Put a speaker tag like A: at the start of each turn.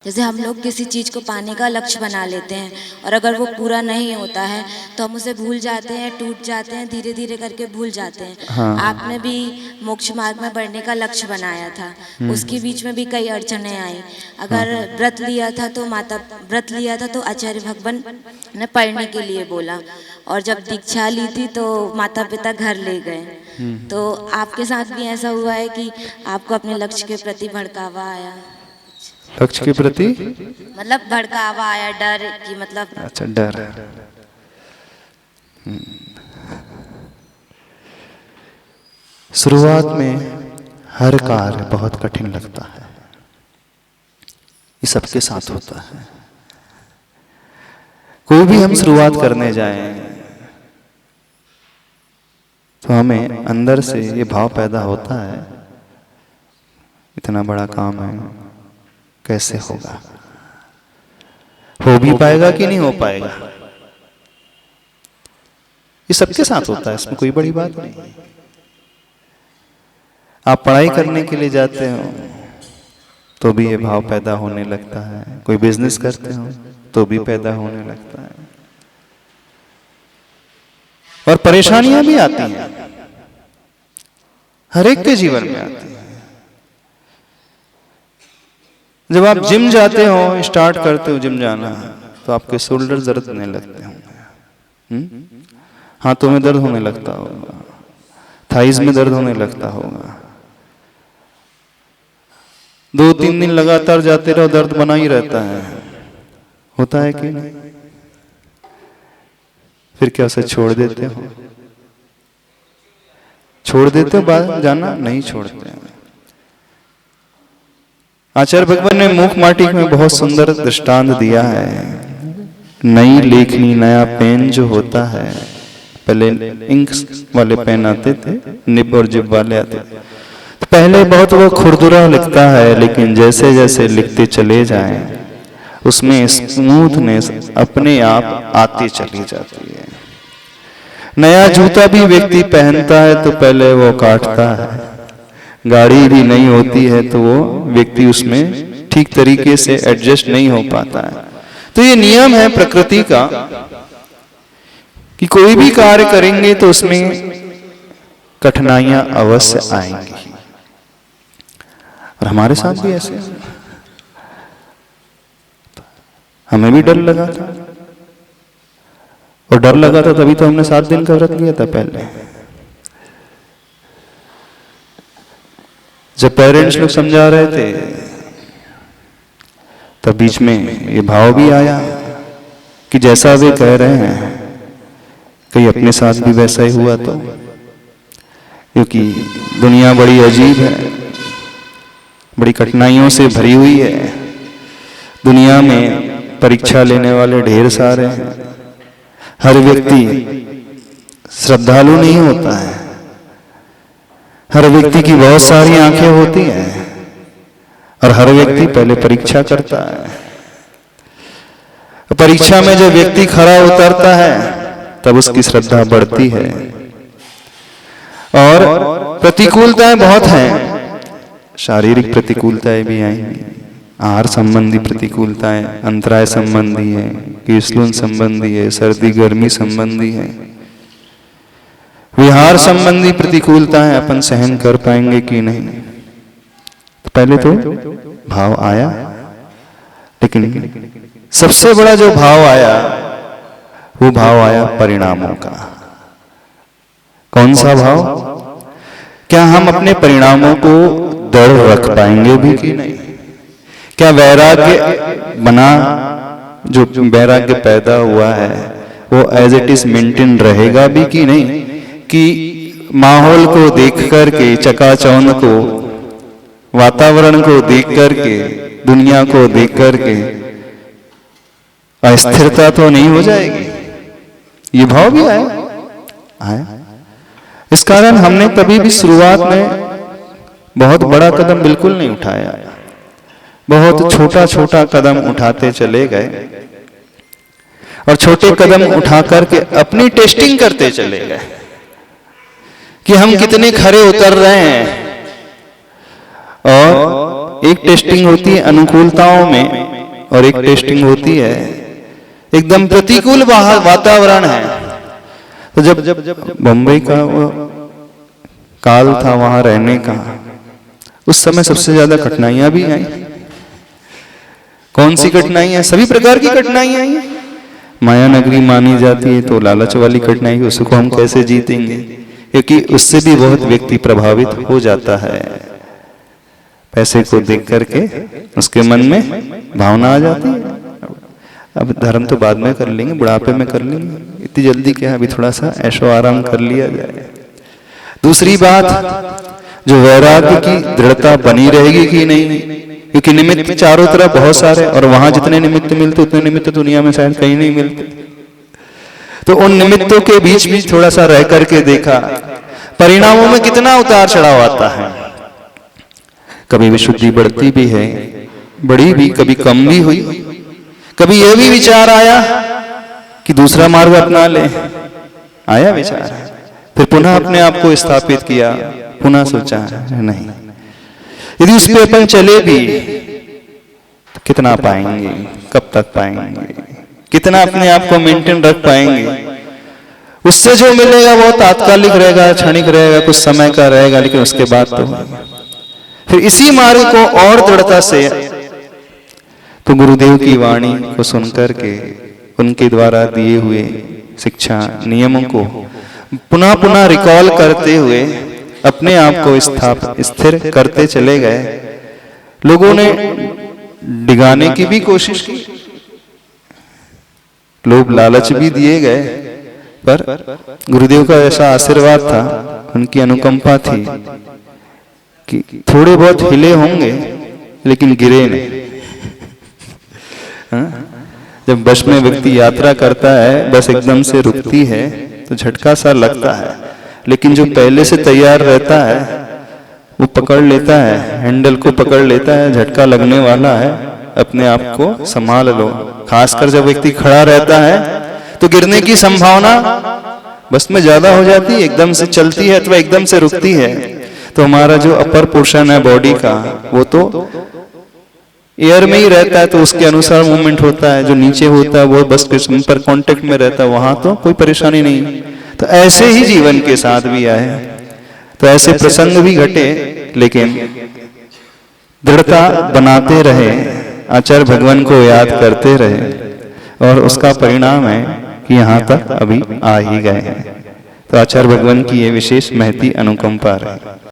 A: जैसे हम लोग किसी चीज़ को पाने का लक्ष्य बना लेते हैं और अगर वो पूरा नहीं होता है तो हम उसे भूल जाते हैं, टूट जाते हैं, धीरे धीरे करके भूल जाते हैं।
B: हाँ।
A: आपने भी मोक्ष मार्ग में बढ़ने का लक्ष्य बनाया था, उसके बीच में भी कई अड़चने आई। अगर व्रत लिया था तो आचार्य भगवान ने पढ़ने के लिए बोला, और जब दीक्षा ली थी तो माता पिता घर ले गए। तो आपके साथ भी ऐसा हुआ है कि आपको अपने लक्ष्य के प्रति भड़कावा आया?
B: लक्ष्य के प्रति
A: मतलब भड़कावा आया, डर कि मतलब।
B: अच्छा, डर। शुरुआत में हर कार्य बहुत कठिन लगता है, ये सबके साथ होता है। कोई भी हम शुरुआत करने जाएं तो हमें अंदर से ये भाव पैदा होता है, इतना बड़ा काम है, कैसे होगा, हो भी पाएगा कि नहीं हो पाएगा। ये सबके साथ होता है, इसमें कोई बड़ी बात नहीं। आप पढ़ाई करने के लिए जाते हो तो भी ये भाव पैदा होने लगता है, कोई बिजनेस करते हो तो भी पैदा होने लगता है, और परेशानियां भी आती हैं, हर एक के जीवन में आती हैं। जब आप जिम जाते हो, स्टार्ट करते हो जिम जाना, तो आपके शोल्डर दर्द होने लगते होंगे, हाथों में दर्द होने लगता होगा, थाइज में दर्द होने लगता होगा। 2-3 दिन लगातार जाते रहो, दर्द बना ही रहता है, होता है कि नहीं? फिर क्या उसे छोड़ देते हो? छोड़ देते हो बात जाना? नहीं छोड़ते हैं। आचार्य भगवान ने मुख माटिक में बहुत सुंदर दृष्टांत दिया है। नई लेखनी, नया पेन जो होता है, पहले इंक वाले पेन आते थे, निब और जिब वाले आते थे, तो पहले बहुत वो खुरदुरा लिखता है, लेकिन जैसे जैसे लिखते चले जाएं उसमें स्मूथनेस अपने आप आती चली जाती है। नया जूता भी व्यक्ति पहनता है तो पहले वो काटता है, गाड़ी भी नहीं होती है तो वो व्यक्ति उसमें ठीक तरीके से एडजस्ट नहीं हो पाता है। तो ये नियम है प्रकृति का कि कोई भी कार्य करेंगे तो उसमें कठिनाइयां अवश्य आएंगी, और हमारे साथ भी ऐसे हमें भी डर लगा था, और डर लगा था तभी तो हमने 7 दिन का व्रत लिया था। पहले जब पेरेंट्स लोग समझा रहे थे तब बीच में ये भाव भी आया कि जैसा वे कह रहे हैं कहीं अपने साथ भी वैसा ही हुआ तो, क्योंकि दुनिया बड़ी अजीब है, बड़ी कठिनाइयों से भरी हुई है। दुनिया में परीक्षा लेने वाले ढेर सारे हैं, हर व्यक्ति श्रद्धालु नहीं होता है, हर व्यक्ति की बहुत सारी आंखें होती हैं, और हर व्यक्ति पहले परीक्षा करता है। परीक्षा में जब व्यक्ति खरा उतरता है तब उसकी श्रद्धा बढ़ती है। और प्रतिकूलताएं बहुत हैं, शारीरिक प्रतिकूलताएं भी आएंगी, आहार संबंधी प्रतिकूलताएं, अंतराय संबंधी है, कीशलून संबंधी है, सर्दी गर्मी संबंधी है, विहार संबंधी प्रतिकूलताएं अपन सहन कर पाएंगे कि नहीं। तो पहले तो भाव आया, लेकिन सबसे बड़ा जो भाव आया वो भाव आया परिणामों का। कौन सा भाव? क्या हम अपने परिणामों को दृढ़ रख पाएंगे भी कि नहीं? क्या वैराग्य बना, जो वैराग्य पैदा हुआ है वो एज इट इज मेंटेन रहेगा भी कि नहीं? कि माहौल को देख करके, चकाचौंध को, वातावरण को देख करके, दुनिया को देख करके अस्थिरता तो नहीं हो जाएगी? ये भाव भी आया। इस कारण हमने कभी भी शुरुआत में बहुत बड़ा कदम बिल्कुल नहीं उठाया, बहुत छोटा छोटा कदम उठाते चले गए, और छोटे कदम उठा करके अपनी टेस्टिंग करते चले गए कि हम कितने खरे उतर रहे हैं। और एक टेस्टिंग होती है अनुकूलताओं में, और एक टेस्टिंग होती है, एकदम प्रतिकूल वातावरण है। तो जब बम्बई का वो काल था वहां रहने का, उस समय सबसे ज्यादा कठिनाइयां भी आई। कौन सी कठिनाइयां? सभी प्रकार की कठिनाइयां आई। माया नगरी मानी जाती है तो लालच वाली कठिनाई, उसको हम कैसे जीतेंगे, क्योंकि उससे भी बहुत व्यक्ति प्रभावित हो जाता है। पैसे को देख करके उसके मन में भावना आ जाती है, अब धर्म तो बाद में कर लेंगे, बुढ़ापे में कर लेंगे, इतनी जल्दी क्या, अभी थोड़ा सा ऐशो आराम कर लिया जाए। दूसरी बात, जो वैराग्य की दृढ़ता बनी रहेगी कि नहीं, क्योंकि निमित्त चारों तरफ बहुत सारे, और वहां जितने निमित्त मिलते उतने निमित्त दुनिया में शायद कहीं नहीं मिलते। तो उन निमित्तों के बीच भी थोड़ा सा रह करके देखा, परिणामों में कितना उतार चढ़ाव आता है। कभी विशुद्धि बढ़ती भी है, बढ़ी भी, कभी कम भी हुई, कभी यह भी विचार आया कि दूसरा मार्ग अपना ले, आया विचार, फिर पुनः अपने आप को स्थापित किया, पुनः सोचा नहीं, यदि उस पे अपन चले भी तो कितना पाएंगे, कब तक पाएंगे, कितना अपने आप को मेंटेन रख पाएंगे। उससे जो मिलेगा वो तात्कालिक रहेगा, क्षणिक रहेगा, कुछ समय का रहेगा, लेकिन उसके बाद तो फिर इसी मार्ग को और दृढ़ता से, तो गुरुदेव की वाणी को सुनकर के, उनके द्वारा दिए हुए शिक्षा नियमों को पुनः पुनः रिकॉल करते हुए अपने आप को स्थिर करते चले गए। लोगों ने डिगाने की भी कोशिश की, लोग लालच भी दिए गए, पर गुरुदेव का ऐसा आशीर्वाद था, उनकी अनुकंपा थी कि थोड़े बहुत हिले होंगे लेकिन गिरे नहीं। जब बस में व्यक्ति यात्रा करता है, बस एकदम से रुकती है तो झटका सा लगता है, लेकिन जो पहले से तैयार रहता है वो पकड़ लेता है, हैंडल को पकड़ लेता है, झटका लगने वाला है, अपने आप को संभाल लो। खासकर जब व्यक्ति खड़ा रहता है तो गिरने की संभावना बस में ज्यादा हो जाती है, एकदम से चलती है अथवा एकदम से रुकती है। तो हमारा जो अपर पोर्शन है बॉडी का, वो तो एयर में ही रहता है, तो उसके अनुसार मूवमेंट होता है। जो नीचे होता है वो बस के पर कांटेक्ट में रहता है, वहां तो कोई परेशानी नहीं। तो ऐसे ही जीवन के साथ भी आए, तो ऐसे प्रसंग भी घटे, लेकिन दृढ़ता बनाते रहे, आचार्य भगवान को याद करते रहे, और उसका परिणाम है कि यहाँ तक अभी आ ही गए हैं। तो आचार्य भगवान की ये विशेष महती अनुकंपा रहे।